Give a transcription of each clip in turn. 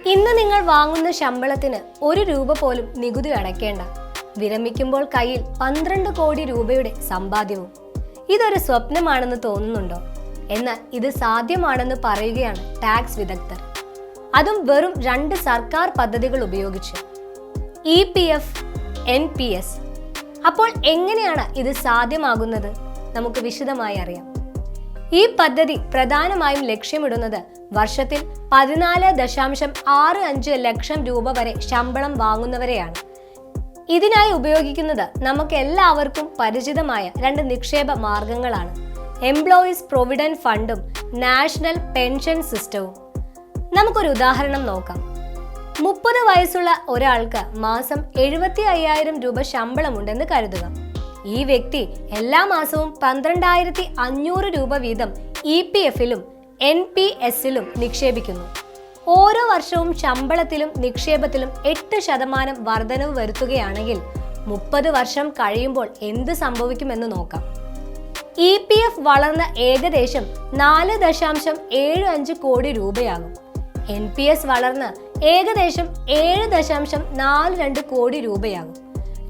ഇന്ന് നിങ്ങൾ വാങ്ങുന്ന ശമ്പളത്തിന് 1 രൂപ പോലും നികുതി അടയ്ക്കേണ്ട. വിരമിക്കുമ്പോൾ കയ്യിൽ 12 കോടി രൂപയുടെ സമ്പാദ്യവും. ഇതൊരു സ്വപ്നമാണെന്ന് തോന്നുന്നുണ്ടോ? എന്നാൽ ഇത് സാധ്യമാണെന്ന് പറയുകയാണ് ടാക്സ് വിദഗ്ധർ. അതും വെറും 2 സർക്കാർ പദ്ധതികൾ ഉപയോഗിച്ച്. EPF, NPS. അപ്പോൾ എങ്ങനെയാണ് ഇത് സാധ്യമാകുന്നത്? നമുക്ക് വിശദമായി അറിയാം. ഈ പദ്ധതി പ്രധാനമായും ലക്ഷ്യമിടുന്നത് വർഷത്തിൽ 14.65 ലക്ഷം രൂപ വരെ ശമ്പളം വാങ്ങുന്നവരെയാണ്. ഇതിനായി ഉപയോഗിക്കുന്നത് നമുക്ക് എല്ലാവർക്കും പരിചിതമായ 2 നിക്ഷേപ മാർഗങ്ങളാണ്: എംപ്ലോയീസ് പ്രൊവിഡന്റ് ഫണ്ടും നാഷണൽ പെൻഷൻ സിസ്റ്റവും. നമുക്കൊരു ഉദാഹരണം നോക്കാം. 30 വയസ്സുള്ള ഒരാൾക്ക് മാസം 75,000 രൂപ ശമ്പളമുണ്ടെന്ന് കരുതുക. ഈ വ്യക്തി എല്ലാ മാസവും 12,500 രൂപ വീതം EPF-ലും NPS-ലും നിക്ഷേപിക്കുന്നു. ഓരോ വർഷവും ശമ്പളത്തിലും നിക്ഷേപത്തിലും 8% വർധനവ് വരുത്തുകയാണെങ്കിൽ 30 വർഷം കഴിയുമ്പോൾ എന്ത് സംഭവിക്കുമെന്ന് നോക്കാം. EPF വളർന്ന ഏകദേശം 4.75 കോടി രൂപയാകും. NPS വളർന്ന് ഏകദേശം 7.42 കോടി രൂപയാകും.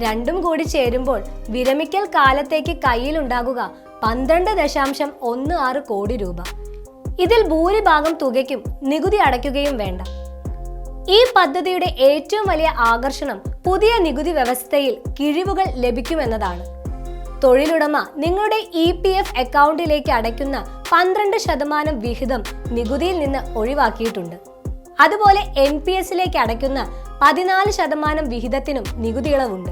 രണ്ടും കൂടി ചേരുമ്പോൾ വിരമിക്കൽ കാലത്തേക്ക് കയ്യിലുണ്ടാകുക 12.16 കോടി രൂപ. ഇതിൽ ഭൂരിഭാഗം തുകയ്ക്കും നികുതി അടയ്ക്കുകയും വേണ്ട. ഈ പദ്ധതിയുടെ ഏറ്റവും വലിയ ആകർഷണം പുതിയ നികുതി വ്യവസ്ഥയിൽ കിഴിവുകൾ ലഭിക്കുമെന്നതാണ്. തൊഴിലുടമ നിങ്ങളുടെ EPF അക്കൗണ്ടിലേക്ക് അടയ്ക്കുന്ന 12% വിഹിതം നികുതിയിൽ നിന്ന് ഒഴിവാക്കിയിട്ടുണ്ട്. അതുപോലെ NPS-ലേക്ക് അടയ്ക്കുന്ന 14% വിഹിതത്തിനും നികുതി ഇളവുണ്ട്.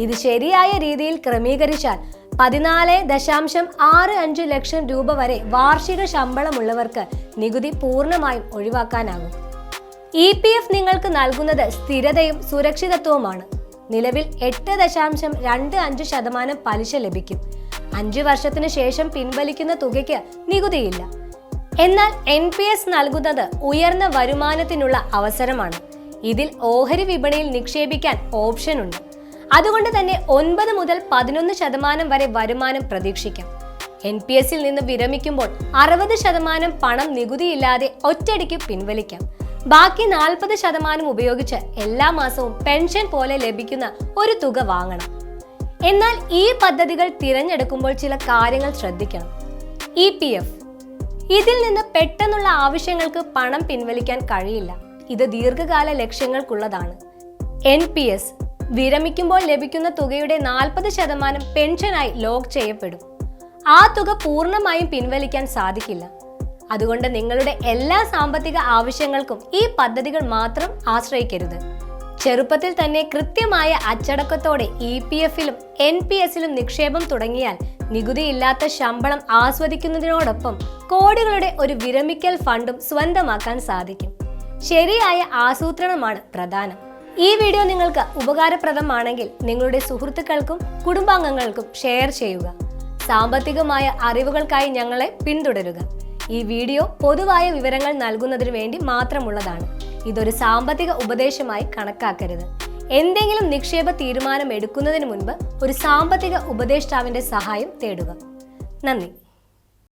ഇത് ശരിയായ രീതിയിൽ ക്രമീകരിച്ചാൽ 14.65 ലക്ഷം രൂപ വരെ വാർഷിക ശമ്പളമുള്ളവർക്ക് നികുതി പൂർണ്ണമായും ഒഴിവാക്കാനാകും. EPF നിങ്ങൾക്ക് നൽകുന്നത് സ്ഥിരതയും സുരക്ഷിതത്വവുമാണ്. നിലവിൽ 8.25% പലിശ ലഭിക്കും. 5 വർഷത്തിന് ശേഷം പിൻവലിക്കുന്ന തുകയ്ക്ക് നികുതിയില്ല. എന്നാൽ NPS നൽകുന്നത് ഉയർന്ന വരുമാനത്തിനുള്ള അവസരമാണ്. ഇതിൽ ഓഹരി വിപണിയിൽ നിക്ഷേപിക്കാൻ ഓപ്ഷൻ ഉണ്ട്. അതുകൊണ്ട് തന്നെ 9 മുതൽ 11% വരെ വരുമാനം പ്രതീക്ഷിക്കാം. NPS-ൽ നിന്ന് വിരമിക്കുമ്പോൾ 60% പണം നികുതിയില്ലാതെ ഒറ്റയടിക്ക് പിൻവലിക്കാം. ബാക്കി 40% ഉപയോഗിച്ച് എല്ലാ മാസവും പെൻഷൻ പോലെ ലഭിക്കുന്ന ഒരു തുക വാങ്ങണം. എന്നാൽ ഈ പദ്ധതികൾ തിരഞ്ഞെടുക്കുമ്പോൾ ചില കാര്യങ്ങൾ ശ്രദ്ധിക്കണം. EPF ഇതിൽ നിന്ന് പെട്ടെന്നുള്ള ആവശ്യങ്ങൾക്ക് പണം പിൻവലിക്കാൻ കഴിയില്ല. ഇത് ദീർഘകാല ലക്ഷ്യങ്ങൾക്കുള്ളതാണ്. NPS വിരമിക്കുമ്പോൾ ലഭിക്കുന്ന തുകയുടെ 40% പെൻഷനായി ലോക്ക് ചെയ്യപ്പെടും. ആ തുക പൂർണ്ണമായും പിൻവലിക്കാൻ സാധിക്കില്ല. അതുകൊണ്ട് നിങ്ങളുടെ എല്ലാ സാമ്പത്തിക ആവശ്യങ്ങൾക്കും ഈ പദ്ധതികൾ മാത്രം ആശ്രയിക്കരുത്. ചെറുപ്പത്തിൽ തന്നെ കൃത്യമായ അച്ചടക്കത്തോടെ EPF-ലും NPS-ലും നിക്ഷേപം തുടങ്ങിയാൽ നികുതിയില്ലാത്ത ശമ്പളം ആസ്വദിക്കുന്നതിനോടൊപ്പം കോടികളുടെ ഒരു വിരമിക്കൽ ഫണ്ടും സ്വന്തമാക്കാൻ സാധിക്കും. ശരിയായ ആസൂത്രണമാണ് പ്രധാനം. ഈ വീഡിയോ നിങ്ങൾക്ക് ഉപകാരപ്രദമാണെങ്കിൽ നിങ്ങളുടെ സുഹൃത്തുക്കൾക്കും കുടുംബാംഗങ്ങൾക്കും ഷെയർ ചെയ്യുക. സാമ്പത്തികമായ അറിവുകൾക്കായി ഞങ്ങളെ പിന്തുടരുക. ഈ വീഡിയോ പൊതുവായ വിവരങ്ങൾ നൽകുന്നതിന് വേണ്ടി മാത്രമുള്ളതാണ്. ഇതൊരു സാമ്പത്തിക ഉപദേശമായി കണക്കാക്കരുത്. എന്തെങ്കിലും നിക്ഷേപ തീരുമാനം എടുക്കുന്നതിന് മുൻപ് ഒരു സാമ്പത്തിക ഉപദേഷ്ടാവിന്റെ സഹായം തേടുക. നന്ദി.